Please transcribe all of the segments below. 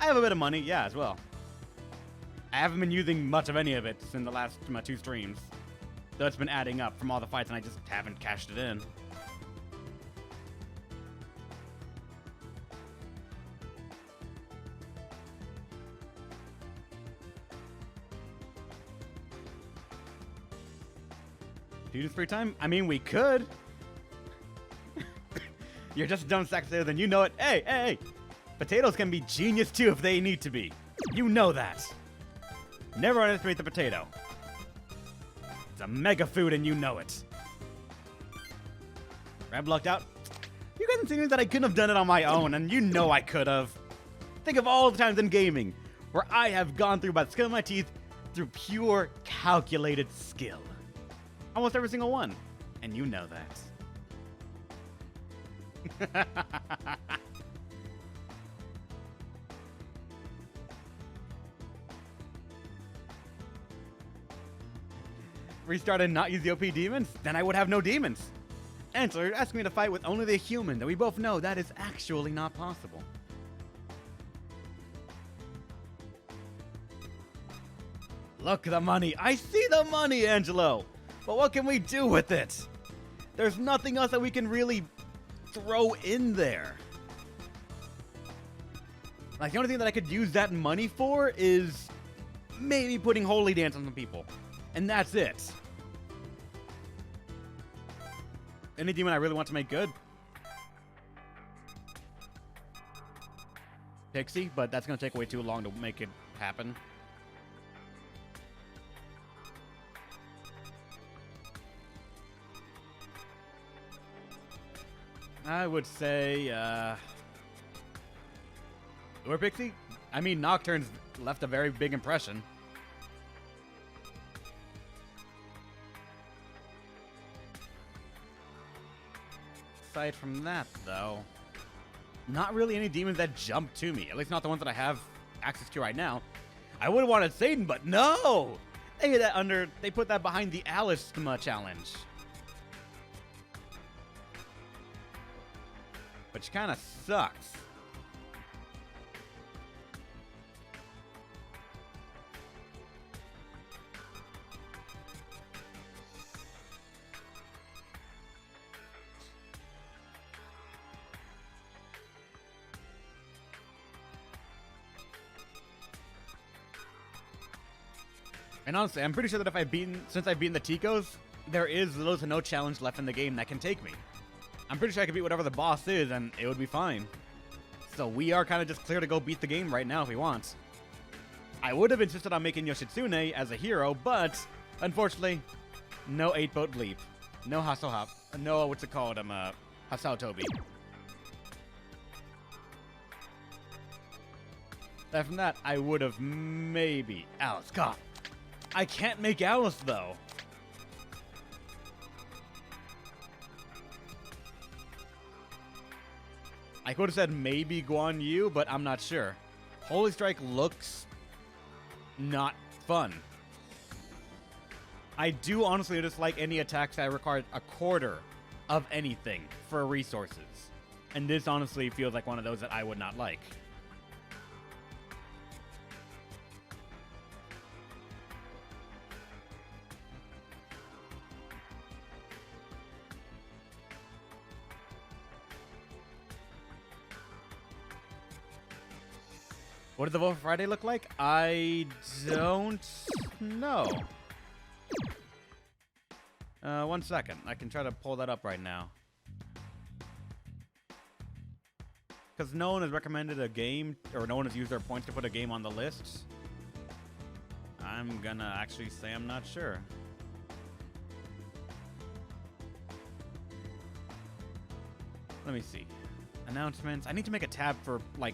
I have a bit of money, yeah, as well. I haven't been using much of any of it in the last 2 streams. Though it's been adding up from all the fights and I just haven't cashed it in. Do this free time? I mean, we could. You're just a dumb sack there, then you know it. Hey, hey, hey! Potatoes can be genius too if they need to be. You know that. Never underestimate the potato. It's a mega food and you know it. Grab lucked out. You guys think that I couldn't have done it on my own, and you know I could have. Think of all the times in gaming where I have gone through by the skin of my teeth through pure calculated skill. Almost every single one. And you know that. Restart and not use the OP demons? Then I would have no demons. And so you're asking me to fight with only the human that we both know that is actually not possible. Look at the money. I see the money, Angelo. But what can we do with it? There's nothing else that we can really throw in there. Like, the only thing that I could use that money for is maybe putting Holy Dance on some people. And that's it. Any demon I really want to make good? Pixie, but that's going to take way too long to make it happen. I would say, or Pixie? I mean, Nocturne's left a very big impression. Aside from that, though, not really any demons that jump to me. At least not the ones that I have access to right now. I would have wanted Satan, but no! They put that behind the Alice challenge. Which kind of sucks. And honestly, I'm pretty sure that since I've beaten the Ticos, there is little to no challenge left in the game that can take me. I'm pretty sure I could beat whatever the boss is, and it would be fine. So we are kind of just clear to go beat the game right now if we want. I would have insisted on making Yoshitsune as a hero, but unfortunately, no 8-boat leap. No Hustle Hop. No, what's it called? Hasao Tobi. Aside from that, I would have maybe Alice. God, I can't make Alice though. I could have said maybe Guan Yu, but I'm not sure. Holy Strike looks not fun. I do honestly dislike any attacks that require a quarter of anything for resources. And this honestly feels like one of those that I would not like. What does the vote for Friday look like? I don't know. 1 second. I can try to pull that up right now. Because no one has recommended a game, or no one has used their points to put a game on the list. I'm gonna actually say I'm not sure. Let me see. Announcements. I need to make a tab for, like,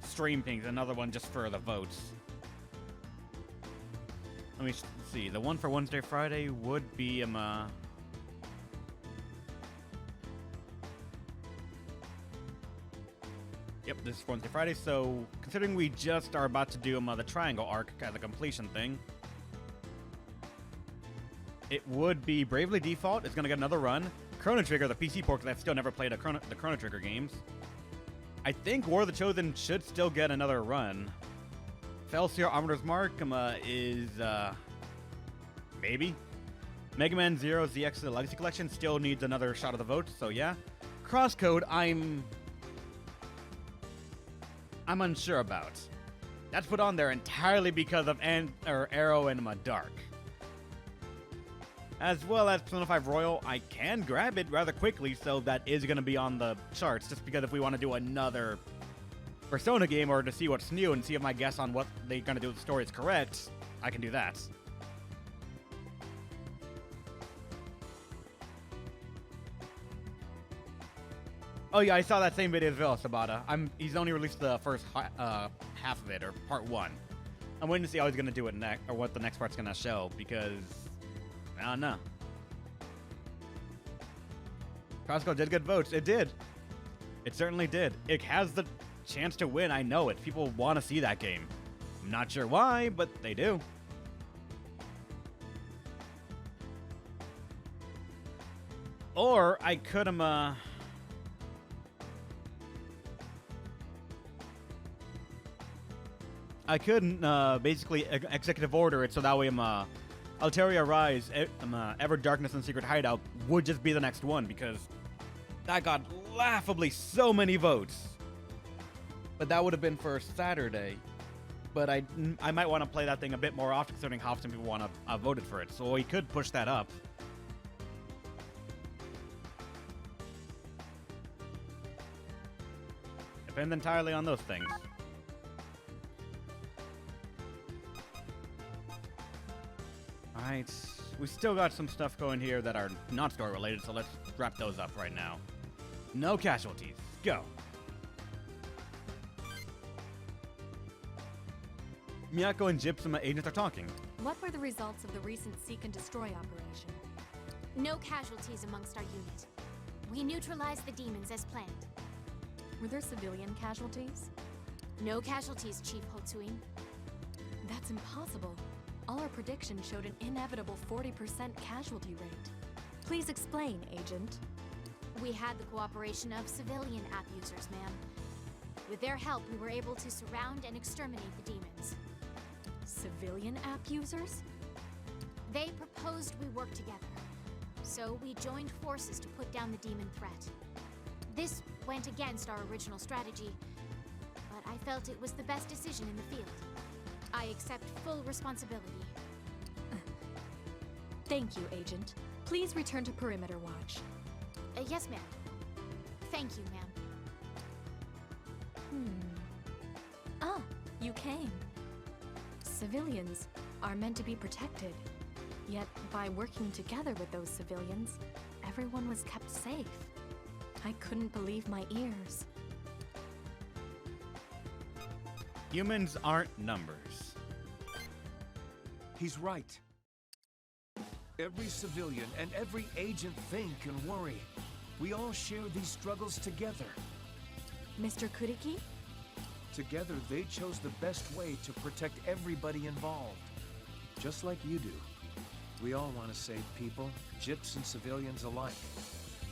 stream pings, another one just for the votes. Let me see. The one for Wednesday, Friday would be Yep, this is Wednesday, Friday. So considering we just are about to do the triangle arc as a completion thing, it would be Bravely Default. It's gonna get another run. Chrono Trigger, the PC port, because I've still never played the Chrono Trigger games. I think War of the Chosen should still get another run. Felsier Armator's Mark is, maybe. Mega Man Zero ZX the Legacy Collection still needs another shot of the vote, so yeah. Crosscode, I'm unsure about. That's put on there entirely because of Arrow and Dark. As well as Persona 5 Royal, I can grab it rather quickly, so that is going to be on the charts, just because if we want to do another Persona game or to see what's new and see if my guess on what they're going to do with the story is correct, I can do that. Oh yeah, I saw that same video as well, Sabata. He's only released the first half of it, or part 1. I'm waiting to see how he's going to do it next, or what the next part's going to show, because I don't know. Crosscode did good votes. It did. It certainly did. It has the chance to win. I know it. People want to see that game. I'm not sure why, but they do. Or I could basically executive order it so that way Alteria Rise, Ever Darkness and Secret Hideout would just be the next one, because that got laughably so many votes. But that would have been for Saturday. But I might want to play that thing a bit more often, considering how often people want to voted for it. So we could push that up. Depends entirely on those things. Alright, we still got some stuff going here that are not story related, so let's wrap those up right now. No casualties. Go. Miyako and Gypsum agents are talking. What were the results of the recent seek and destroy operation? No casualties amongst our unit. We neutralized the demons as planned. Were there civilian casualties? No casualties, Chief Hotsuin. That's impossible. All our predictions showed an inevitable 40% casualty rate. Please explain, Agent. We had the cooperation of civilian app users, ma'am. With their help, we were able to surround and exterminate the demons. Civilian app users? They proposed we work together. So we joined forces to put down the demon threat. This went against our original strategy, but I felt it was the best decision in the field. I accept full responsibility. Thank you, Agent. Please return to Perimeter Watch. Yes, ma'am. Thank you, ma'am. Ah, you came. Civilians are meant to be protected. Yet, by working together with those civilians, everyone was kept safe. I couldn't believe my ears. Humans aren't numbers. He's right. Every civilian and every agent think and worry. We all share these struggles together. Mr. Kuriki? Together, they chose the best way to protect everybody involved. Just like you do. We all want to save people, Gyps and civilians alike.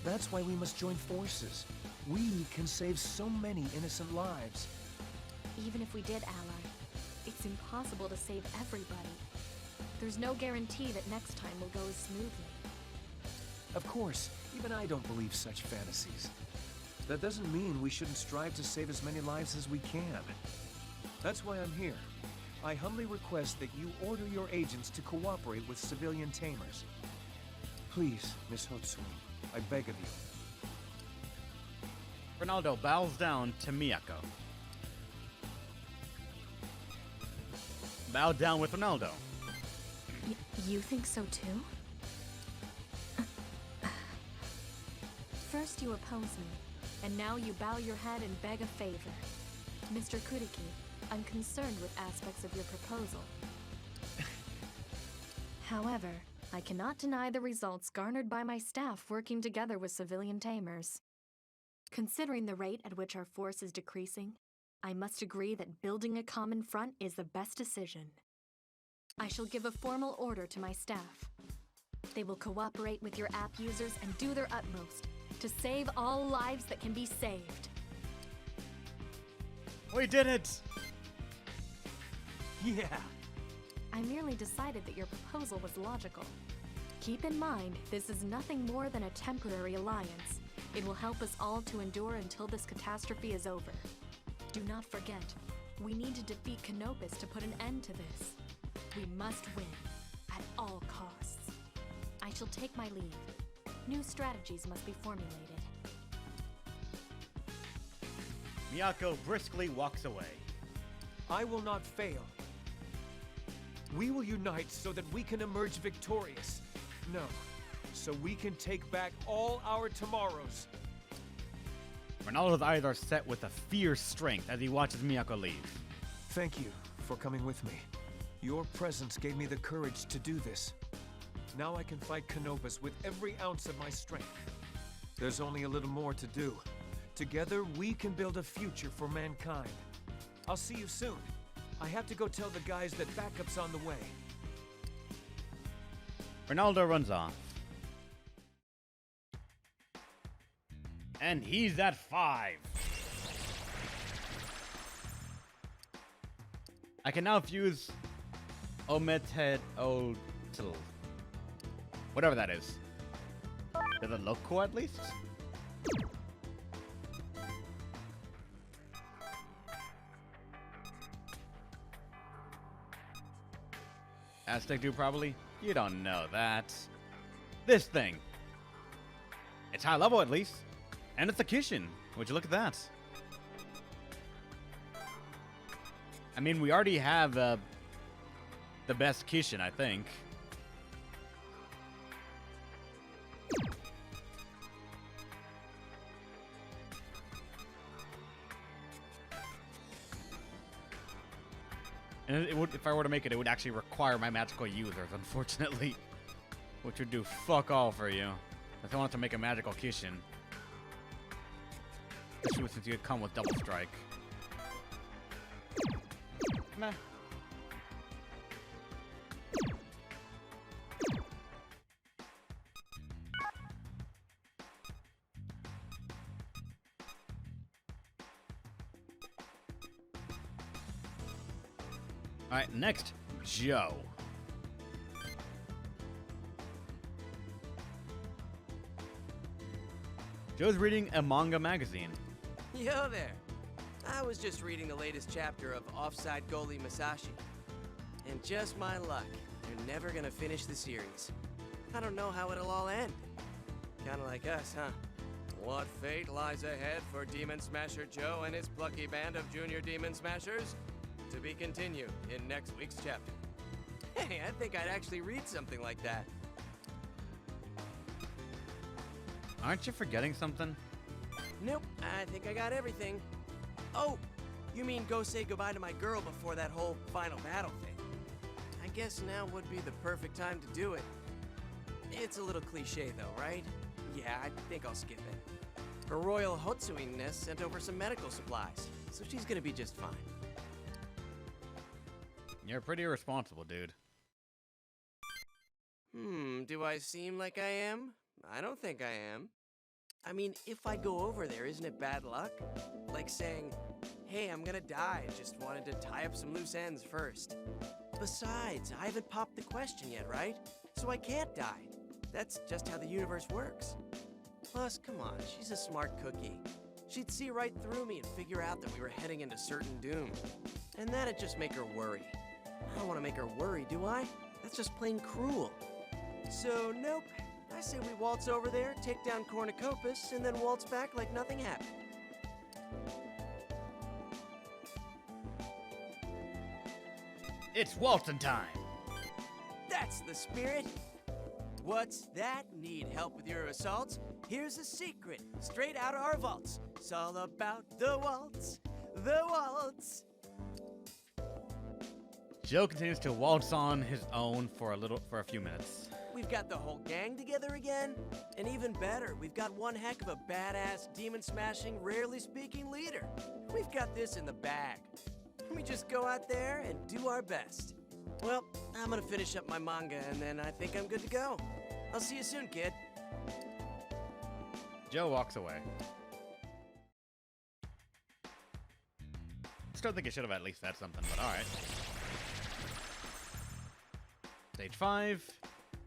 That's why we must join forces. We can save so many innocent lives. Even if we did ally, it's impossible to save everybody. There's no guarantee that next time will go as smoothly. Of course, even I don't believe such fantasies. That doesn't mean we shouldn't strive to save as many lives as we can. That's why I'm here. I humbly request that you order your agents to cooperate with civilian tamers. Please, Miss Hotsui, I beg of you. Ronaldo bows down to Miyako. Bow down with Ronaldo. You think so too? First you oppose me, and now you bow your head and beg a favor. Mr. Kuriki, I'm concerned with aspects of your proposal. However, I cannot deny the results garnered by my staff working together with civilian tamers. Considering the rate at which our force is decreasing, I must agree that building a common front is the best decision. I shall give a formal order to my staff. They will cooperate with your app users and do their utmost to save all lives that can be saved. We did it! Yeah. I merely decided that your proposal was logical. Keep in mind, this is nothing more than a temporary alliance. It will help us all to endure until this catastrophe is over. Do not forget, we need to defeat Canopus to put an end to this. We must win, at all costs. I shall take my leave. New strategies must be formulated. Miyako briskly walks away. I will not fail. We will unite so that we can emerge victorious. No, so we can take back all our tomorrows. Ronaldo's eyes are set with a fierce strength as he watches Miyako leave. Thank you for coming with me. Your presence gave me the courage to do this. Now I can fight Canopus with every ounce of my strength. There's only a little more to do. Together, we can build a future for mankind. I'll see you soon. I have to go tell the guys that backup's on the way. Ronaldo runs off. And he's at 5. I can now fuse Ometetotl. Whatever that is. Does it look cool at least? Aztec dude, probably? You don't know that. This thing. It's high level at least. And it's a Kishin. Would you look at that? I mean, we already have the best Kishin, I think. And it would, if I were to make it, it would actually require my magical users, unfortunately. Which would do fuck all for you. If I wanted to make a magical Kishin. Especially since you could come with double strike. Meh. Alright, next, Joe. Joe's reading a manga magazine. Yo there! I was just reading the latest chapter of Offside Goalie Masashi. And just my luck, they're never gonna finish the series. I don't know how it'll all end. Kinda like us, huh? What fate lies ahead for Demon Smasher Joe and his plucky band of junior Demon Smashers? To be continued in next week's chapter. Hey, I think I'd actually read something like that. Aren't you forgetting something? Nope, I think I got everything. Oh, you mean go say goodbye to my girl before that whole final battle thing? I guess now would be the perfect time to do it. It's a little cliche though, right? Yeah, I think I'll skip it. Her Royal Hotsuiness sent over some medical supplies, so she's gonna be just fine. You're pretty irresponsible, dude. Do I seem like I am? I don't think I am. I mean, if I go over there, isn't it bad luck? Like saying, hey, I'm gonna die, just wanted to tie up some loose ends first. Besides, I haven't popped the question yet, right? So I can't die. That's just how the universe works. Plus, come on, she's a smart cookie. She'd see right through me and figure out that we were heading into certain doom. And that'd just make her worry. I don't want to make her worry, do I? That's just plain cruel. So, nope. I say we waltz over there, take down Cornucopus, and then waltz back like nothing happened. It's waltzing time. That's the spirit. What's that? Need help with your assaults? Here's a secret, straight out of our vaults. It's all about the waltz, the waltz. Joe continues to waltz on his own for a few minutes. We've got the whole gang together again. And even better, we've got one heck of a badass, demon-smashing, rarely speaking leader. We've got this in the bag. We just go out there and do our best. Well, I'm gonna finish up my manga and then I think I'm good to go. I'll see you soon, kid. Joe walks away. still think it should have at least said something, but alright. Stage 5.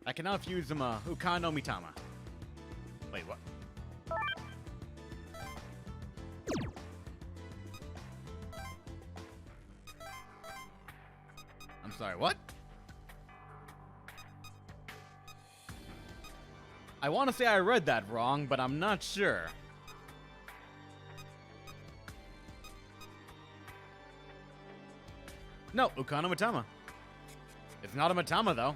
I can now fuse them Ukano Mitama. Wait, what? I'm sorry, what? I want to say I read that wrong, but I'm not sure. No, Ukano Mitama. It's not a Mitama, though.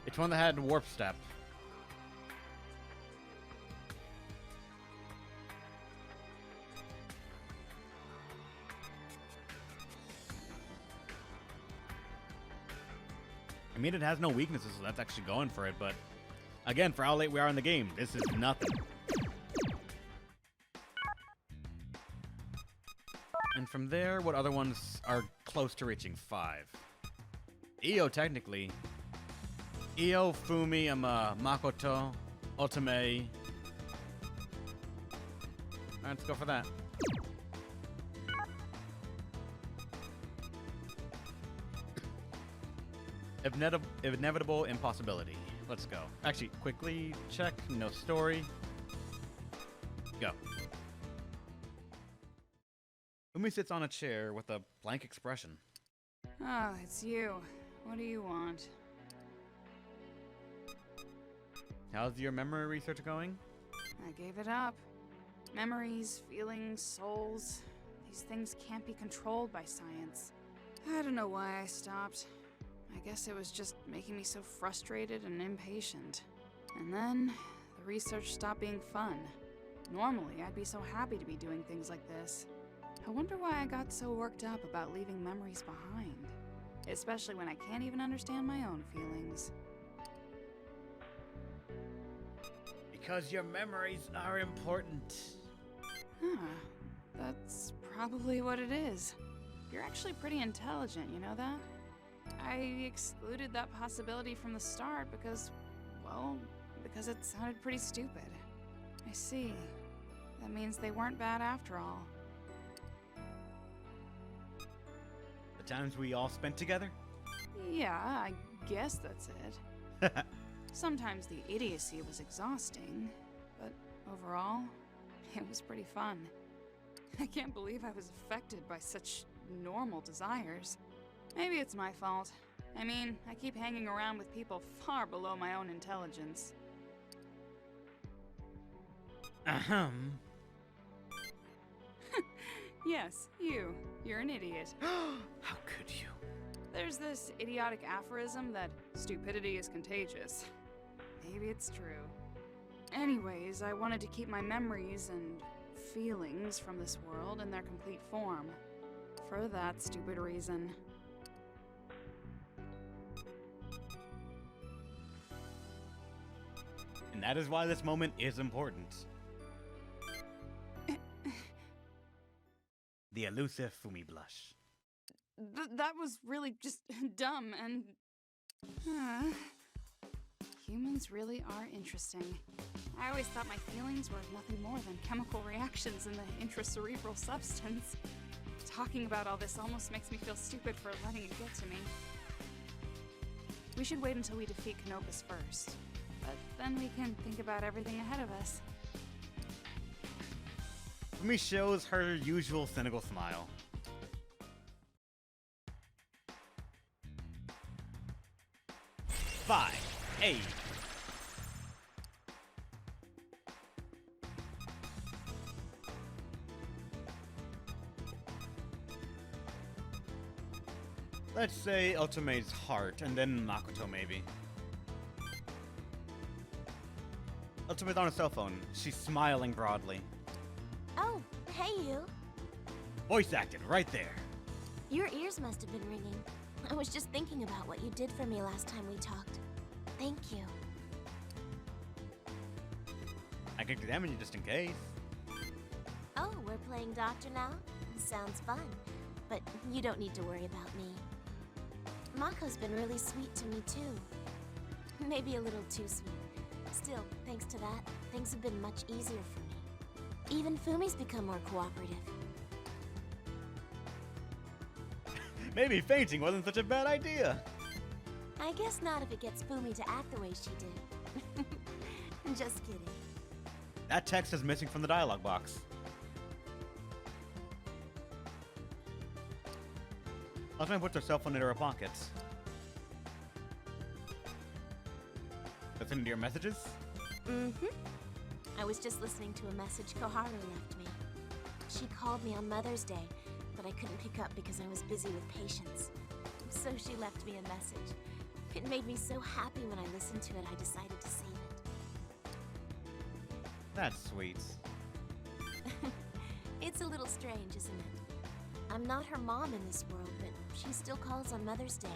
It's one that had Warp Step. I mean, it has no weaknesses, so that's actually going for it, but again, for how late we are in the game, this is nothing. And from there, what other ones are close to reaching 5? Io, technically. Io, Fumi, Makoto, Otome. Alright, let's go for that. Inevitable impossibility. Let's go. Actually, quickly check. No story. Go. Fumi sits on a chair with a blank expression. Oh, it's you. What do you want? How's your memory research going? I gave it up. Memories, feelings, souls. These things can't be controlled by science. I don't know why I stopped. I guess it was just making me so frustrated and impatient. And then, the research stopped being fun. Normally, I'd be so happy to be doing things like this. I wonder why I got so worked up about leaving memories behind. Especially when I can't even understand my own feelings. Because your memories are important. Huh. That's probably what it is. You're actually pretty intelligent, you know that? I excluded that possibility from the start because, well, because it sounded pretty stupid. I see. That means they weren't bad after all. The times we all spent together? Yeah, I guess that's it. Sometimes the idiocy was exhausting, but overall, it was pretty fun. I can't believe I was affected by such normal desires. Maybe it's my fault. I mean, I keep hanging around with people far below my own intelligence. Ahem. Yes, you. You're an idiot. How could you? There's this idiotic aphorism that stupidity is contagious. Maybe it's true. Anyways, I wanted to keep my memories and feelings from this world in their complete form. For that stupid reason. And that is why this moment is important. The elusive Fumi blush. That was really just dumb and... Humans really are interesting. I always thought my feelings were nothing more than chemical reactions in the intracerebral substance. Talking about all this almost makes me feel stupid for letting it get to me. We should wait until we defeat Canopus first. But then we can think about everything ahead of us. Fumi shows her usual cynical smile. Five, 8. Let's say Ultimate's heart, and then Makoto maybe. Ultimate's on her cell phone. She's smiling broadly. Oh, hey you. Voice acted right there. Your ears must have been ringing. I was just thinking about what you did for me last time we talked. Thank you. I can examine you just in case. Oh, we're playing doctor now? Sounds fun. But you don't need to worry about me. Mako's been really sweet to me too. Maybe a little too sweet. Still, thanks to that, things have been much easier for me. Even Fumi's become more cooperative. Maybe fainting wasn't such a bad idea. I guess not if it gets Fumi to act the way she did. Just kidding. That text is missing from the dialogue box. Asuna puts her cell phone into her pocket. Listening to your messages? Mm-hmm. I was just listening to a message Koharu left me. She called me on Mother's Day, but I couldn't pick up because I was busy with patients. So she left me a message. It made me so happy when I listened to it, I decided to save it. That's sweet. It's a little strange, isn't it? I'm not her mom in this world, but she still calls on Mother's Day.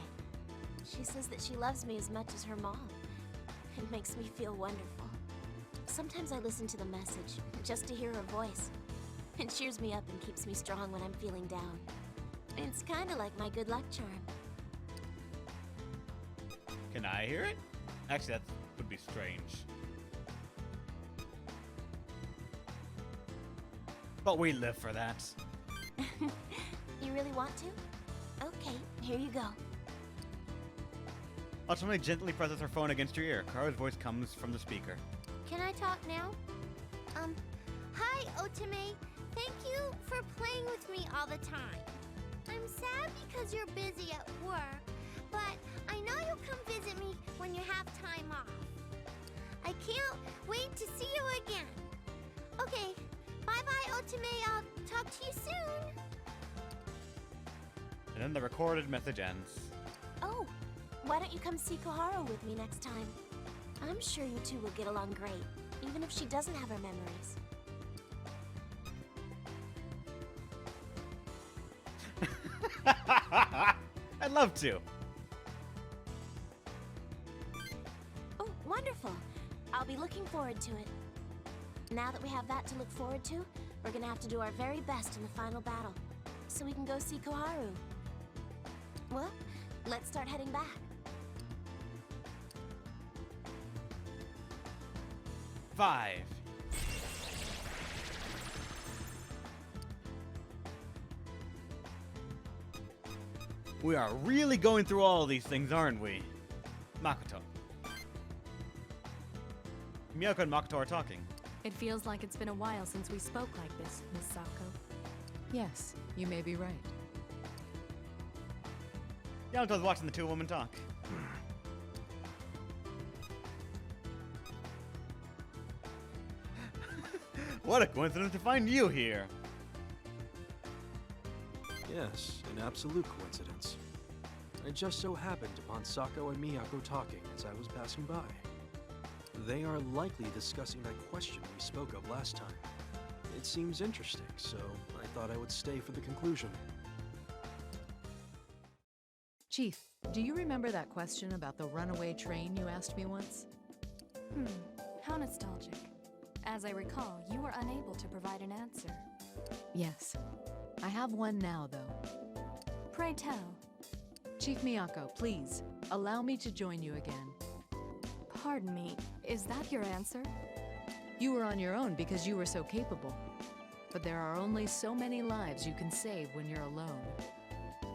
She says that she loves me as much as her mom. It makes me feel wonderful. Sometimes I listen to the message, just to hear her voice. It cheers me up and keeps me strong when I'm feeling down. It's kinda like my good luck charm. Can I hear it? Actually, that would be strange. But we live for that. You really want to? Okay, here you go. Ultimately gently presses her phone against your ear. Karu's voice comes from the speaker. Can I talk now? Hi, Otome. Thank you for playing with me all the time. I'm sad because you're busy at work, but I know you'll come visit me when you have time off. I can't wait to see you again. Okay, bye-bye, Otome. I'll talk to you soon. And then the recorded message ends. Oh, why don't you come see Koharu with me next time? I'm sure you two will get along great, even if she doesn't have her memories. I'd love to. Oh, wonderful. I'll be looking forward to it. Now that we have that to look forward to, we're gonna have to do our very best in the final battle, so we can go see Koharu. Well, let's start heading back. Five. We are really going through all of these things, aren't we? Makoto. Miyako and Makoto are talking. It feels like it's been a while since we spoke like this, Miss Sako. Yes, you may be right. Yamato's watching the two women talk. What a coincidence to find you here. Yes, an absolute coincidence. I just so happened upon Sako and Miyako talking as I was passing by. They are likely discussing that question we spoke of last time. It seems interesting, so I thought I would stay for the conclusion. Chief, do you remember that question about the runaway train you asked me once? How nostalgic. As I recall, you were unable to provide an answer. Yes. I have one now, though. Pray tell. Chief Miyako, please, allow me to join you again. Pardon me, is that your answer? You were on your own because you were so capable. But there are only so many lives you can save when you're alone.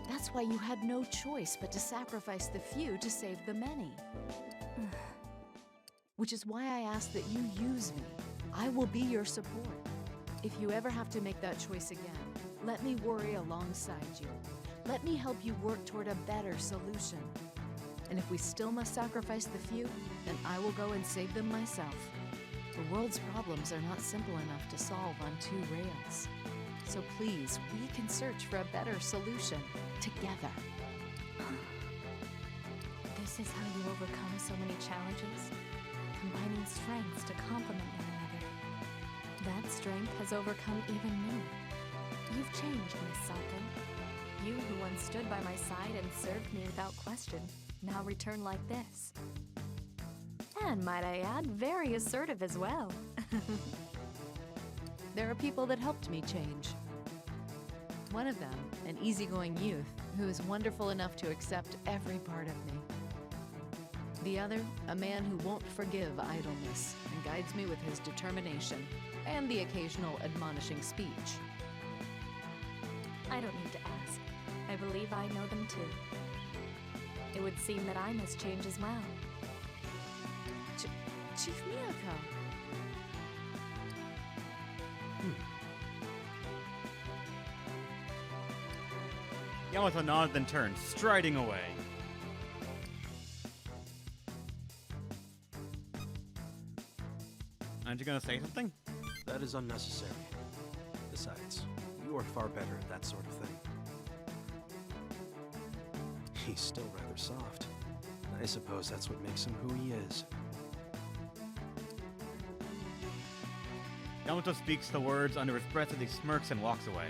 That's why you had no choice but to sacrifice the few to save the many. Which is why I ask that you use me. I will be your support. If you ever have to make that choice again, let me worry alongside you. Let me help you work toward a better solution. And if we still must sacrifice the few, then I will go and save them myself. The world's problems are not simple enough to solve on two rails. So please, we can search for a better solution together. This is how you overcome so many challenges, combining strengths to complement one another. That strength has overcome even me. You've changed, Miss Sako. You who once stood by my side and served me without question, now return like this. And might I add, very assertive as well. There are people that helped me change. One of them, an easygoing youth who is wonderful enough to accept every part of me. The other, a man who won't forgive idleness and guides me with his determination and the occasional admonishing speech. I don't need to ask. I believe I know them too. It would seem that I must change as well. Chief Miyako. Yamato nods then turns, striding away. Aren't you gonna say something? That is unnecessary. Besides, you are far better at that sort of thing. He's still rather soft. I suppose that's what makes him who he is. Yamato speaks the words under his breath as he smirks and walks away.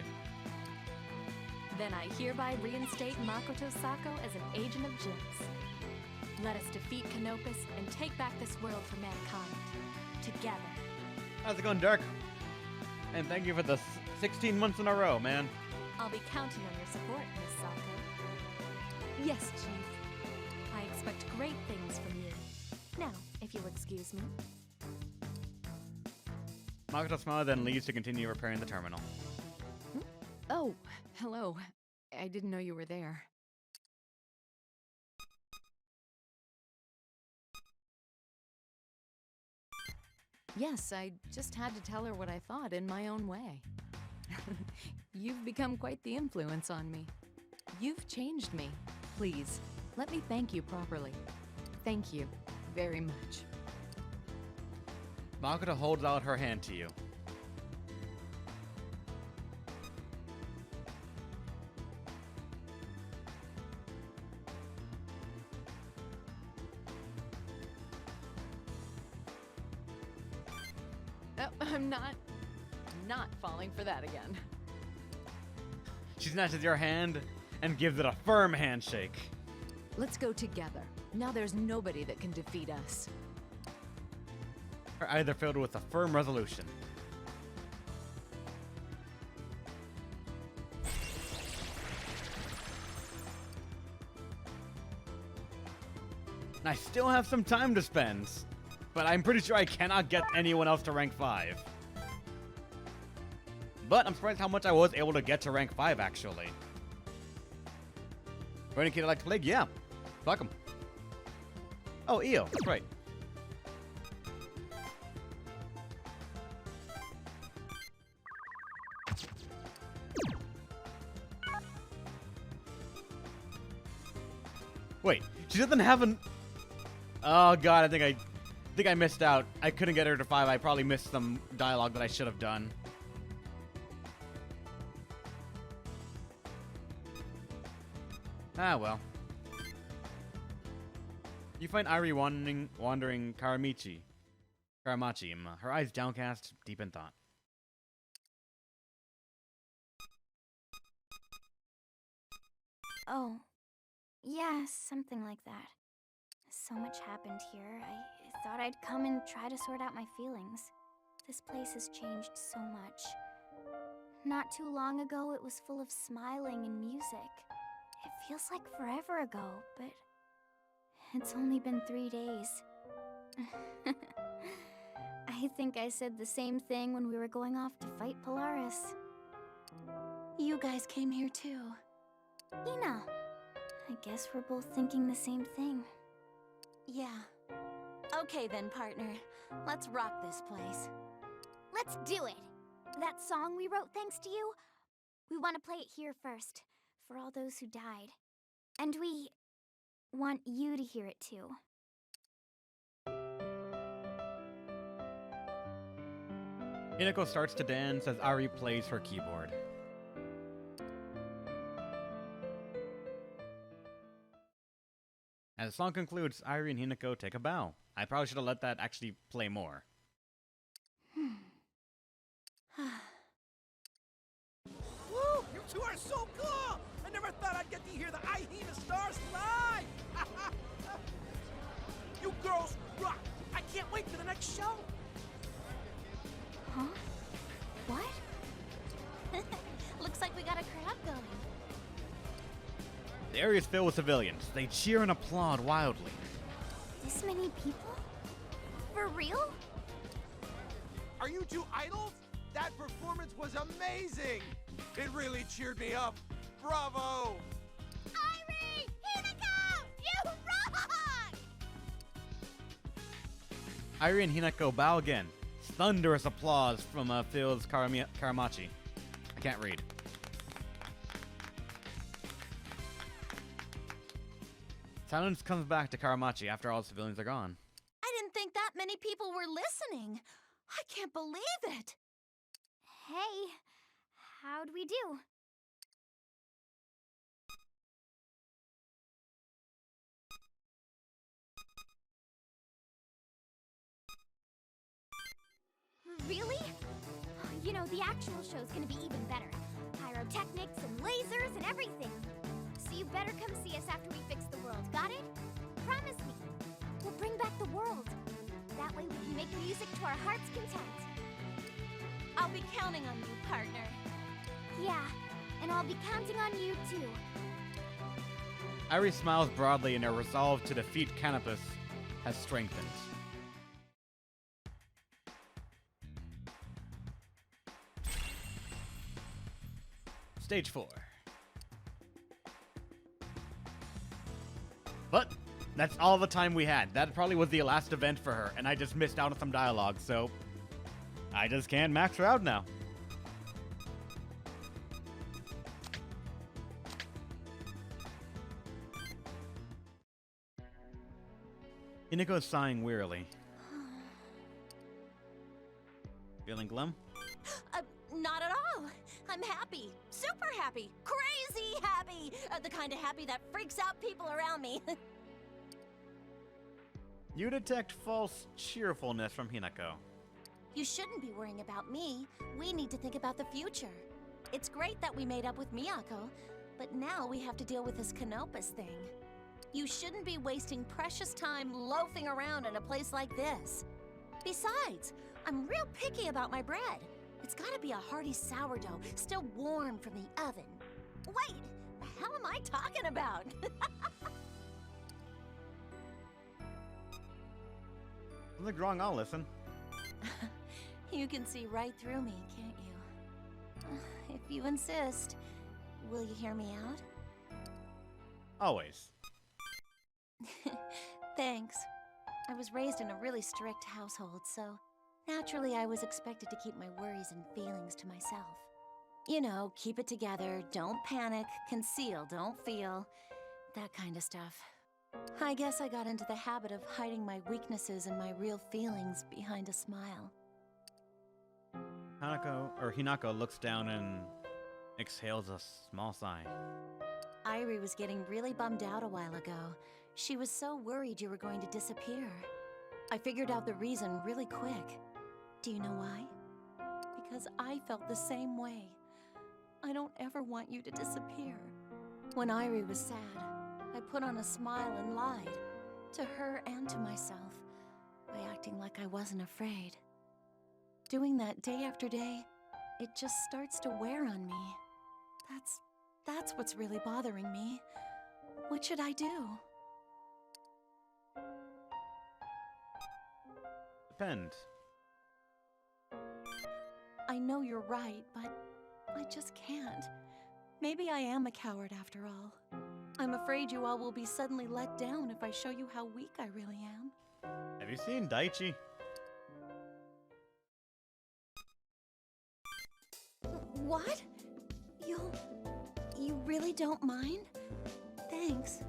Then I hereby reinstate Makoto Sako as an agent of Jin's. Let us defeat Canopus and take back this world for mankind. Together. How's it going, Dirk? And thank you for the 16 months in a row, man. I'll be counting on your support, Miss Sako. Yes, Chief. I expect great things from you. Now, if you'll excuse me. Makoto smiles then leaves to continue repairing the terminal. Oh, hello. I didn't know you were there. Yes, I just had to tell her what I thought in my own way. You've become quite the influence on me. You've changed me. Please, let me thank you properly. Thank you very much. Makoto holds out her hand to you. Oh, I'm not falling for that again. She snatches your hand and gives it a firm handshake. Let's go together. Now there's nobody that can defeat us. Her eyes are filled with a firm resolution. And I still have some time to spend, but I'm pretty sure I cannot get anyone else to rank 5. But I'm surprised how much I was able to get to rank 5, actually. For any kid that likes Plague, yeah. Fuck 'em. Oh, Io, that's right. Wait, she doesn't have an... Oh god, I think I missed out. I couldn't get her to 5. I probably missed some dialogue that I should have done. Ah, well. You find Irie wandering Karamachi, her eyes downcast, deep in thought. Oh, yeah, something like that. So much happened here. I thought I'd come and try to sort out my feelings. This place has changed so much. Not too long ago, it was full of smiling and music. It feels like forever ago, but it's only been 3 days. I think I said the same thing when we were going off to fight Polaris. You guys came here too. Ina, I guess we're both thinking the same thing. Yeah. Okay then, partner. Let's rock this place. Let's do it! That song we wrote thanks to you, we want to play it here first, for all those who died. And we want you to hear it too. Hinako starts to dance as Irie plays her keyboard. As the song concludes, Irie and Hinako take a bow. I probably should have let that actually play more. Woo! You two are so cool! I never thought I'd get to hear the I Heave the Stars live! You girls rock! I can't wait for the next show! Huh? What? Looks like we got a crowd going. The area is filled with civilians. They cheer and applaud wildly. This many people? For real? Are you two idols? That performance was amazing! It really cheered me up. Bravo! Irie! Hinako! You rock! Irie and Hinako bow again. Thunderous applause from Phil's Karamachi. I can't read. Silence comes back to Karamachi after all the civilians are gone. I didn't think that many people were listening. I can't believe it. Hey, how'd we do? Really? You know, the actual show's gonna be even better. Pyrotechnics and lasers and everything. So you better come see us after we fix the world, got it? Promise me. We'll bring back the world. That way we can make music to our heart's content. I'll be counting on you, partner. Yeah, and I'll be counting on you too. Irie smiles broadly and her resolve to defeat Canopus has strengthened. Stage 4. But that's all the time we had. That probably was the last event for her, and I just missed out on some dialogue, so I just can't max her out now. Hinako is sighing wearily. Feeling glum? Not at all. I'm happy. Super happy. Crazy happy. The kind of happy that freaks out people around me. You detect false cheerfulness from Hinako. You shouldn't be worrying about me. We need to think about the future. It's great that we made up with Miyako, but now we have to deal with this Canopus thing. You shouldn't be wasting precious time loafing around in a place like this. Besides, I'm real picky about my bread. It's gotta be a hearty sourdough, still warm from the oven. Wait, the hell am I talking about? Something's wrong, I'll listen. You can see right through me, can't you? If you insist, will you hear me out? Always. Thanks. I was raised in a really strict household, so naturally I was expected to keep my worries and feelings to myself. You know, keep it together, don't panic, conceal, don't feel, that kind of stuff. I guess I got into the habit of hiding my weaknesses and my real feelings behind a smile. Hinako looks down and exhales a small sigh. Irie was getting really bummed out a while ago. She was so worried you were going to disappear. I figured out the reason really quick. Do you know why? Because I felt the same way. I don't ever want you to disappear. When Irie was sad, I put on a smile and lied. To her and to myself. By acting like I wasn't afraid. Doing that day after day, it just starts to wear on me. That's what's really bothering me. What should I do? Depends. I know you're right, but I just can't. Maybe I am a coward after all. I'm afraid you all will be suddenly let down if I show you how weak I really am. Have you seen Daichi? What? You really don't mind? Thanks.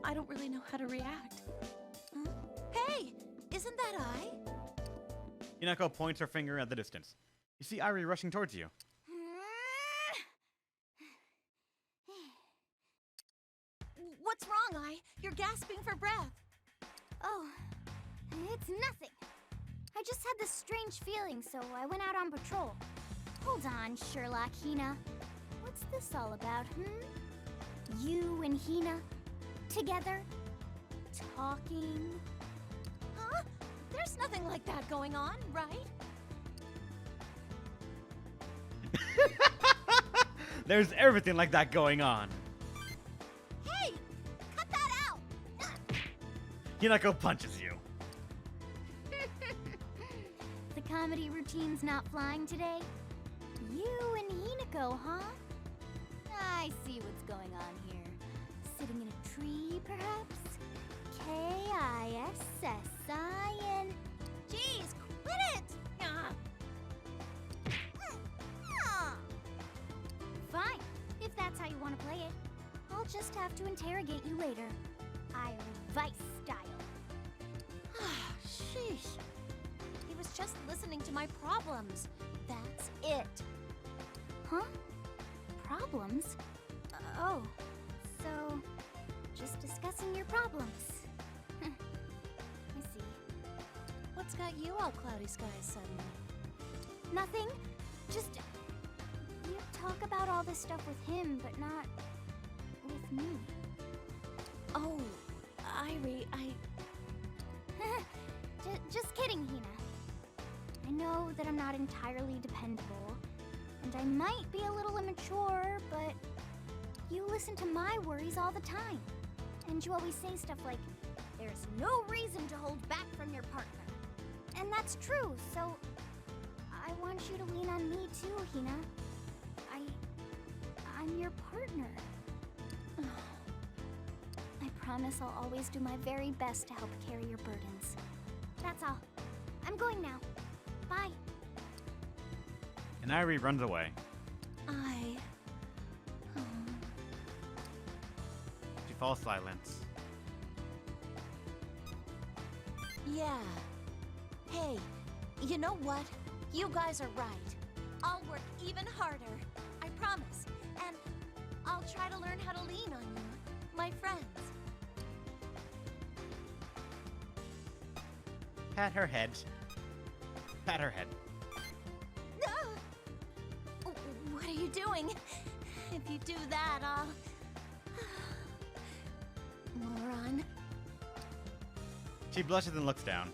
I don't really know how to react. Huh? Hey, isn't that I? Hinako points her finger at the distance. You see Irie rushing towards you. What's wrong, I? You're gasping for breath. Oh, it's nothing. I just had this strange feeling, so I went out on patrol. Hold on, Sherlock Hina. What's this all about, You and Hina? Together? Talking? Huh? There's nothing like that going on, right? There's everything like that going on. Hey! Cut that out! Hinako punches you. The comedy routine's not flying today? You and Hinako, huh? I see what's going on here. Sitting in a tree, perhaps? K-I-S-S-I-N... Jeez, quit it! Fine, if that's how you want to play it. I'll just have to interrogate you later. Irie Vice style. Sheesh. He was just listening to my problems. That's it. Huh? Problems? Oh, so just discussing your problems. I see. What's got you all cloudy skies suddenly? Nothing. Just you talk about all this stuff with him, but not with me. Oh, Irie, Just kidding, Hina. I know that I'm not entirely dependable, and I might be a little immature, but you listen to my worries all the time. And you always say stuff like, there's no reason to hold back from your partner. And that's true, so I want you to lean on me too, Hina. I'm your partner. I promise I'll always do my very best to help carry your burdens. That's all. I'm going now. Bye. And Irie runs away. She falls silent. Yeah. Hey, you know what? You guys are right. I'll work even harder. I promise. And I'll try to learn how to lean on you, my friends. Pat her head. Pat her head. What are you doing? If you do that, I'll... Moron. She blushes and looks down.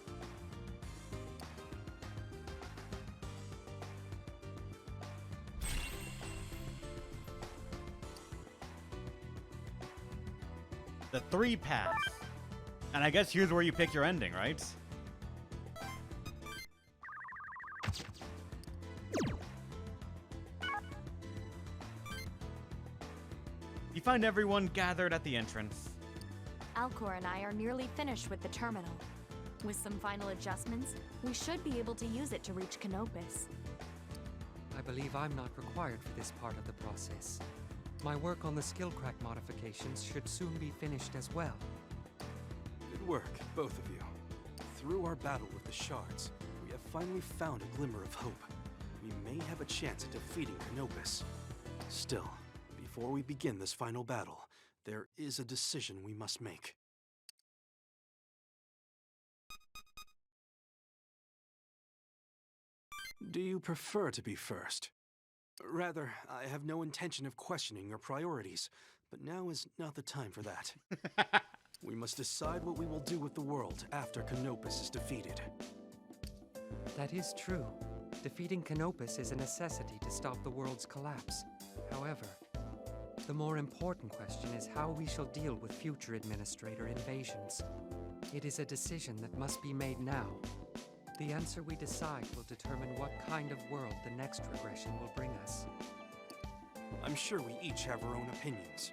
The 3 pass. And I guess here's where you pick your ending, right? You find everyone gathered at the entrance. Alcor and I are nearly finished with the terminal. With some final adjustments, we should be able to use it to reach Canopus. I believe I'm not required for this part of the process. My work on the skill crack modifications should soon be finished as well. Good work, both of you. Through our battle with the shards, we have finally found a glimmer of hope. We may have a chance at defeating Canopus. Still, before we begin this final battle, there is a decision we must make. Do you prefer to be first? Rather, I have no intention of questioning your priorities, but now is not the time for that. We must decide what we will do with the world after Canopus is defeated. That is true. Defeating Canopus is a necessity to stop the world's collapse. However, the more important question is how we shall deal with future administrator invasions. It is a decision that must be made now. The answer we decide will determine what kind of world the next regression will bring us. I'm sure we each have our own opinions.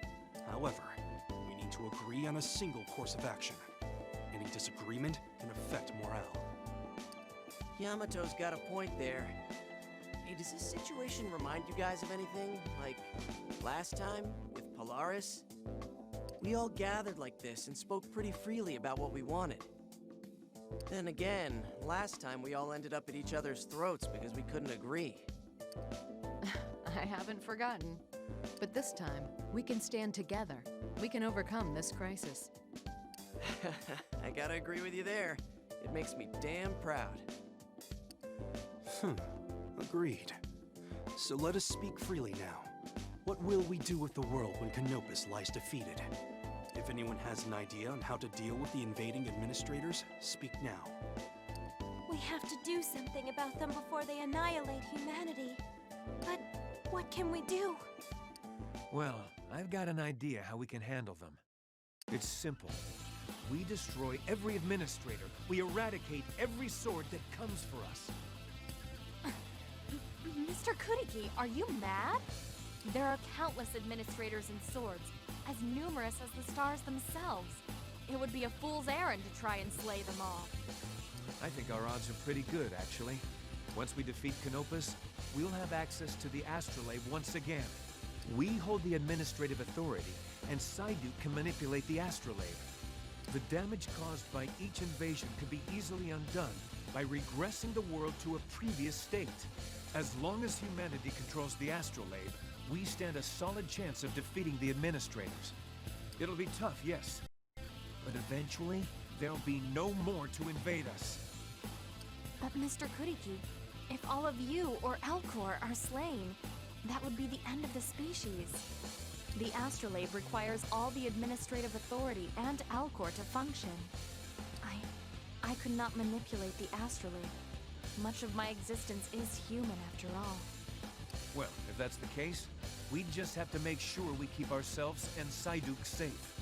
However, we need to agree on a single course of action. Any disagreement can affect morale. Yamato's got a point there. Hey, does this situation remind you guys of anything? Like last time with Polaris? We all gathered like this and spoke pretty freely about what we wanted. Then again, last time we all ended up at each other's throats because we couldn't agree. I haven't forgotten. But this time, we can stand together. We can overcome this crisis. I gotta agree with you there. It makes me damn proud. Agreed. So let us speak freely now. What will we do with the world when Canopus lies defeated? If anyone has an idea on how to deal with the invading administrators, speak now. We have to do something about them before they annihilate humanity. But what can we do? Well, I've got an idea how we can handle them. It's simple. We destroy every administrator. We eradicate every sword that comes for us. Mr. Kuriki, are you mad? There are countless administrators and swords, as numerous as the stars themselves. It would be a fool's errand to try and slay them all. I think our odds are pretty good, actually. Once we defeat Canopus, we'll have access to the astrolabe once again. We hold the administrative authority, and Psyduke can manipulate the astrolabe. The damage caused by each invasion could be easily undone by regressing the world to a previous state. As long as humanity controls the astrolabe, we stand a solid chance of defeating the administrators. It'll be tough, yes, but eventually, there'll be no more to invade us. But Mr. Kuriki, if all of you or Elcor are slain, that would be the end of the species. The astrolabe requires all the administrative authority and Elcor to function. I could not manipulate the astrolabe. Much of my existence is human after all. Well, if that's the case, we just have to make sure we keep ourselves and Psyduke safe.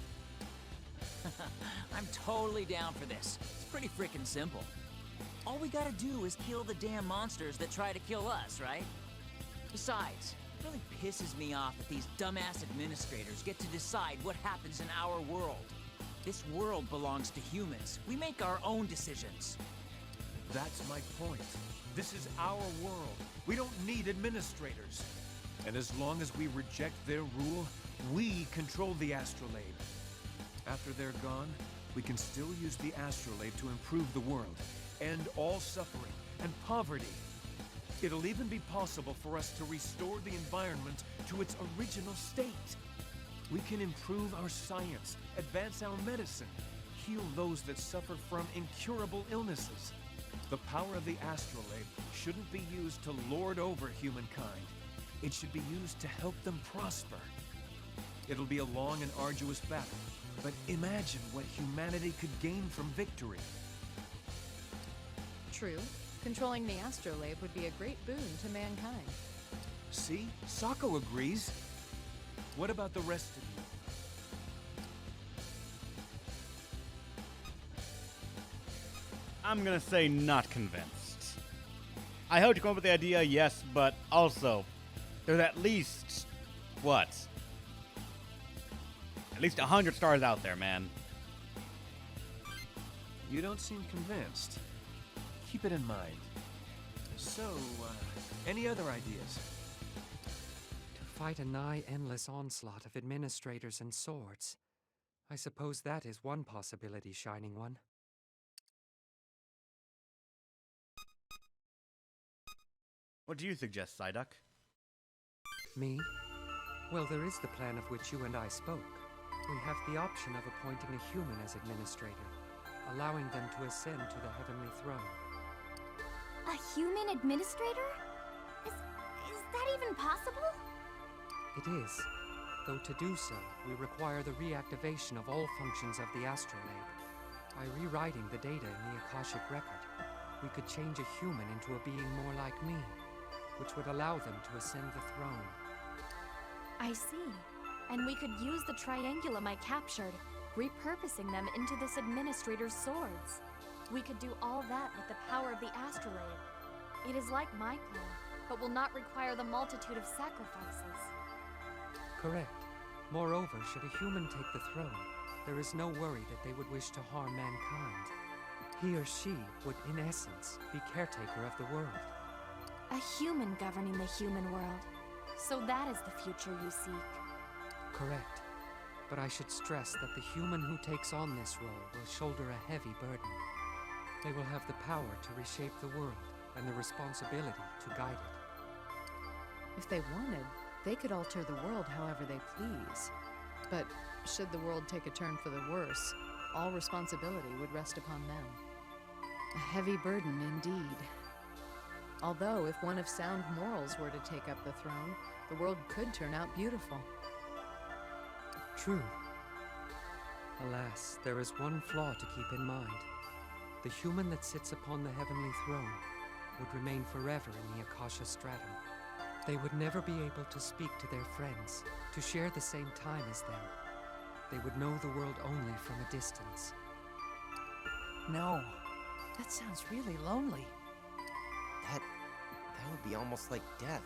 I'm totally down for this. It's pretty freaking simple. All we gotta do is kill the damn monsters that try to kill us, right? Besides, it really pisses me off that these dumbass administrators get to decide what happens in our world. This world belongs to humans. We make our own decisions. That's my point. This is our world. We don't need administrators. And as long as we reject their rule, we control the astrolabe. After they're gone, we can still use the astrolabe to improve the world, end all suffering and poverty. It'll even be possible for us to restore the environment to its original state. We can improve our science, advance our medicine, heal those that suffer from incurable illnesses. The power of the astrolabe shouldn't be used to lord over humankind. It should be used to help them prosper. It'll be a long and arduous battle, but imagine what humanity could gain from victory. True. Controlling the astrolabe would be a great boon to mankind. See? Sako agrees. What about the rest of you? I'm gonna say not convinced. I helped you come up with the idea, yes, but also, there's at least, what? At least 100 stars out there, man. You don't seem convinced. Keep it in mind. So, any other ideas? To fight a nigh-endless onslaught of administrators and swords. I suppose that is one possibility, Shining One. What do you suggest, Psyduck? Me? Well, there is the plan of which you and I spoke. We have the option of appointing a human as administrator, allowing them to ascend to the heavenly throne. A human administrator? Is that even possible? It is, though to do so, we require the reactivation of all functions of the astrolabe. By rewriting the data in the Akashic record, we could change a human into a being more like me, which would allow them to ascend the throne. I see. And we could use the triangulum I captured, repurposing them into this administrator's swords. We could do all that with the power of the astrolabe. It is like my plan, but will not require the multitude of sacrifices. Correct. Moreover, should a human take the throne, there is no worry that they would wish to harm mankind. He or she would, in essence, be caretaker of the world. A human governing the human world. So that is the future you seek. Correct. But I should stress that the human who takes on this role will shoulder a heavy burden. They will have the power to reshape the world and the responsibility to guide it. If they wanted, they could alter the world however they please. But should the world take a turn for the worse, all responsibility would rest upon them. A heavy burden indeed. Although, if one of sound morals were to take up the throne, the world could turn out beautiful. True. Alas, there is one flaw to keep in mind. The human that sits upon the heavenly throne would remain forever in the Akasha stratum. They would never be able to speak to their friends, to share the same time as them. They would know the world only from a distance. No, that sounds really lonely. That would be almost like death.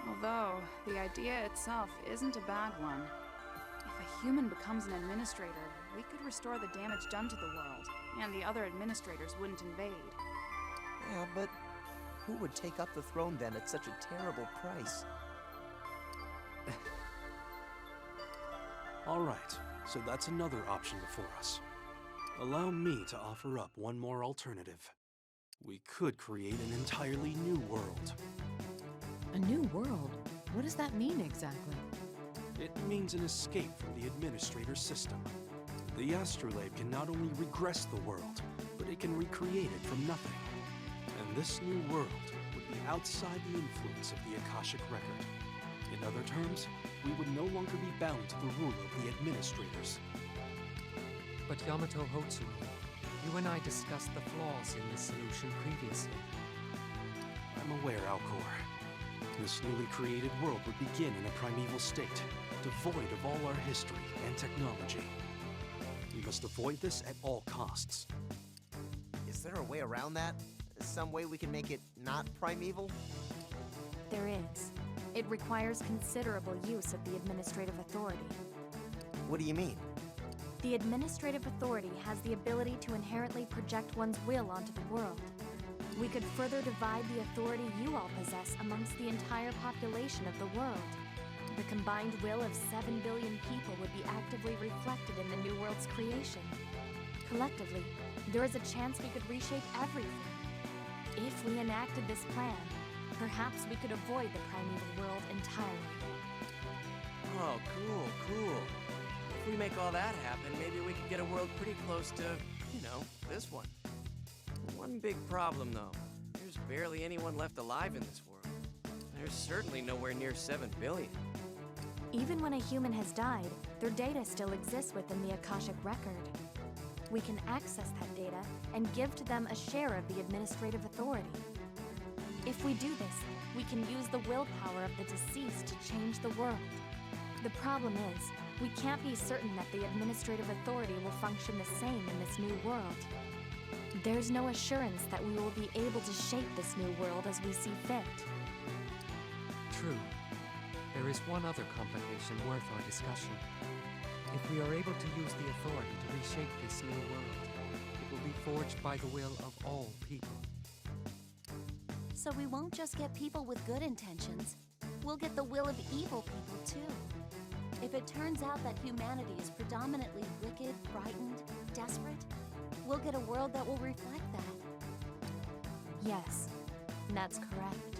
Although, the idea itself isn't a bad one. If a human becomes an administrator, we could restore the damage done to the world, and the other administrators wouldn't invade. Yeah, but who would take up the throne then at such a terrible price? Alright, so that's another option before us. Allow me to offer up one more alternative. We could create an entirely new world. A new world? What does that mean exactly? It means an escape from the administrator system. The astrolabe can not only regress the world, but it can recreate it from nothing. And this new world would be outside the influence of the Akashic Record. In other terms, we would no longer be bound to the rule of the administrators. But Yamato Hotsui, you and I discussed the flaws in this solution previously. I'm aware, Alcor. This newly created world would begin in a primeval state, devoid of all our history and technology. We must avoid this at all costs. Is there a way around that? Some way we can make it not primeval? There is. It requires considerable use of the administrative authority. What do you mean? The administrative authority has the ability to inherently project one's will onto the world. We could further divide the authority you all possess amongst the entire population of the world. The combined will of 7 billion people would be actively reflected in the new world's creation. Collectively, there is a chance we could reshape everything. If we enacted this plan, perhaps we could avoid the primeval world entirely. Oh, cool. If we make all that happen, maybe we could get a world pretty close to, this one. One big problem, though. There's barely anyone left alive in this world. There's certainly nowhere near 7 billion. Even when a human has died, their data still exists within the Akashic Record. We can access that data and give to them a share of the administrative authority. If we do this, we can use the willpower of the deceased to change the world. The problem is, we can't be certain that the administrative authority will function the same in this new world. There's no assurance that we will be able to shape this new world as we see fit. True. There is one other complication worth our discussion. If we are able to use the authority to reshape this new world, it will be forged by the will of all people. So we won't just get people with good intentions. We'll get the will of evil people, too. If it turns out that humanity is predominantly wicked, frightened, desperate, we'll get a world that will reflect that. Yes, that's correct.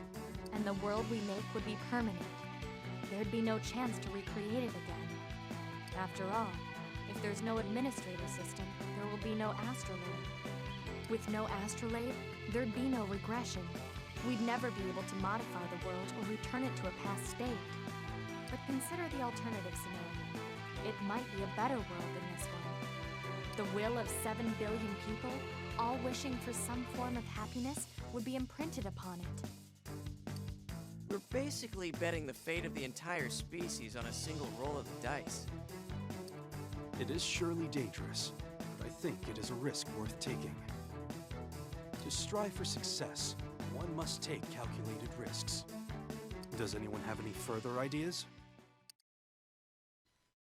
And the world we make would be permanent. There'd be no chance to recreate it again. After all, if there's no administrator system, there will be no astrolabe. With no astrolabe, there'd be no regression. We'd never be able to modify the world or return it to a past state. But consider the alternative scenario. It might be a better world than this one. The will of 7 billion people, all wishing for some form of happiness, would be imprinted upon it. We're basically betting the fate of the entire species on a single roll of the dice. It is surely dangerous, but I think it is a risk worth taking. To strive for success, one must take calculated risks. Does anyone have any further ideas?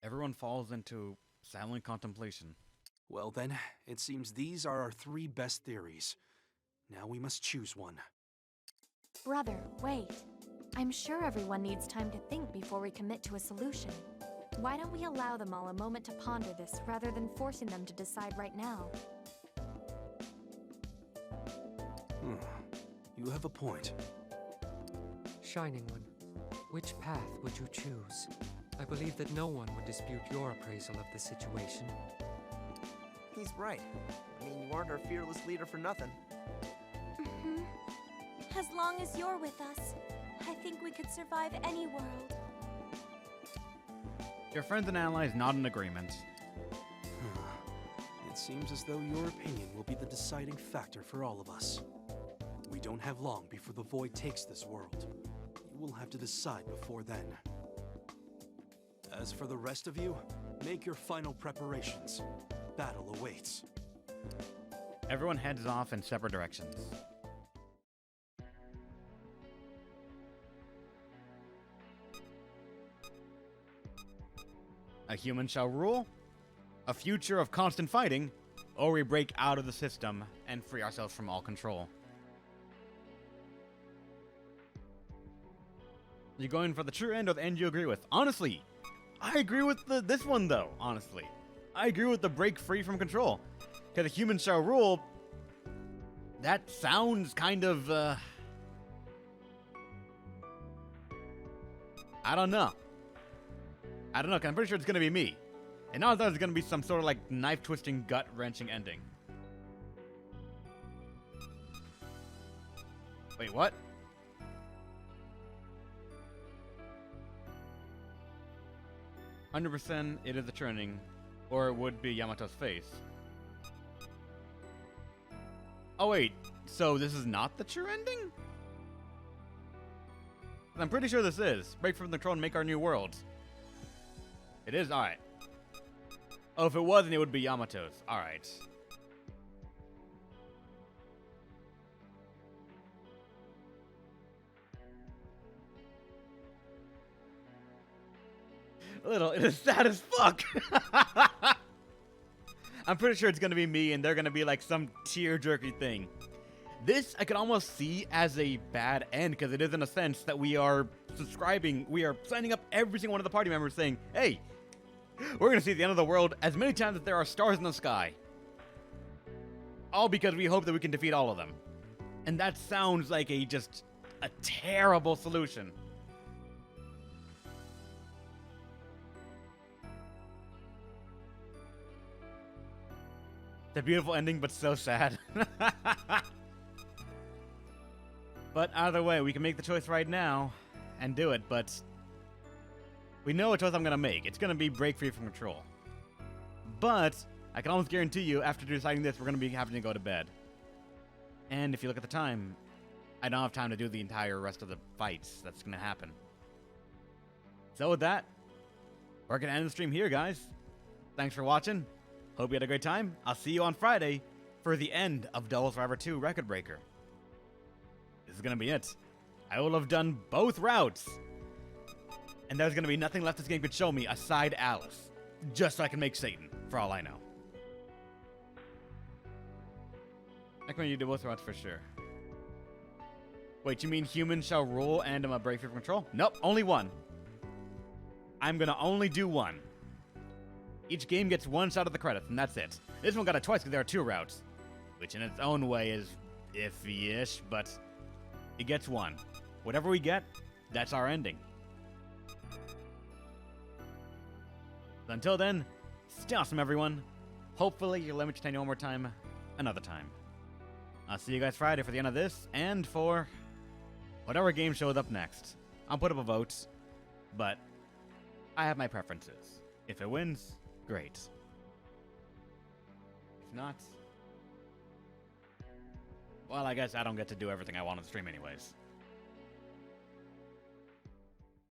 Everyone falls into silent contemplation. Well then, it seems these are our 3 best theories. Now we must choose one. Brother, wait. I'm sure everyone needs time to think before we commit to a solution. Why don't we allow them all a moment to ponder this rather than forcing them to decide right now? You have a point. Shining One, which path would you choose? I believe that no one would dispute your appraisal of the situation. He's right. I mean, you aren't our fearless leader for nothing. As long as you're with us, I think we could survive any world. Your friends and allies nod in agreement. It seems as though your opinion will be the deciding factor for all of us. We don't have long before the Void takes this world. You will have to decide before then. As for the rest of you, make your final preparations. Battle awaits. Everyone heads off in separate directions. A human shall rule, a future of constant fighting, or we break out of the system and free ourselves from all control. You going for the true end or the end you agree with? Honestly, I agree with this one though, honestly. I agree with the break free from control. Because a human shall rule, that sounds kind of, I don't know. I don't know, 'cause I'm pretty sure it's gonna be me. And now I thought it was gonna be some sort of like knife-twisting, gut-wrenching ending. Wait, what? "100% it is a trending, or it would be Yamato's face." Oh wait, so this is not the true ending? I'm pretty sure this is. Break from the control and make our new world. It is? Alright. Oh, if it wasn't, it would be Yamato's. Alright. It is sad as fuck. I'm pretty sure it's gonna be me, and they're gonna be like some tear-jerky thing. This I could almost see as a bad end, because it is in a sense that we are signing up every single one of the party members saying, hey, we're gonna see the end of the world as many times as there are stars in the sky. All because we hope that we can defeat all of them. And that sounds like just a terrible solution. It's a beautiful ending, but so sad. But either way, we can make the choice right now and do it, but we know what choice I'm going to make. It's going to be break free from control. But I can almost guarantee you, after deciding this, we're going to be having to go to bed. And if you look at the time, I don't have time to do the entire rest of the fights that's going to happen. So with that, we're going to end the stream here, guys. Thanks for watching. Hope you had a great time. I'll see you on Friday for the end of Double Survivor 2 Record Breaker. This is going to be it. I will have done both routes. And there's going to be nothing left this game could show me aside Alice. Just so I can make Satan, for all I know. I can you do both routes for sure. Wait, you mean humans shall rule and I'm a break free from control? Nope, only one. I'm going to only do one. Each game gets one shot at the credits, and that's it. This one got it twice because there are two routes, which in its own way is iffy-ish, but it gets one. Whatever we get, that's our ending. Until then, stay awesome, everyone. Hopefully, you'll let me entertain you one more time, another time. I'll see you guys Friday for the end of this, and for whatever game shows up next. I'll put up a vote, but I have my preferences. If it wins, great. If not, well, I guess I don't get to do everything I want on the stream anyways.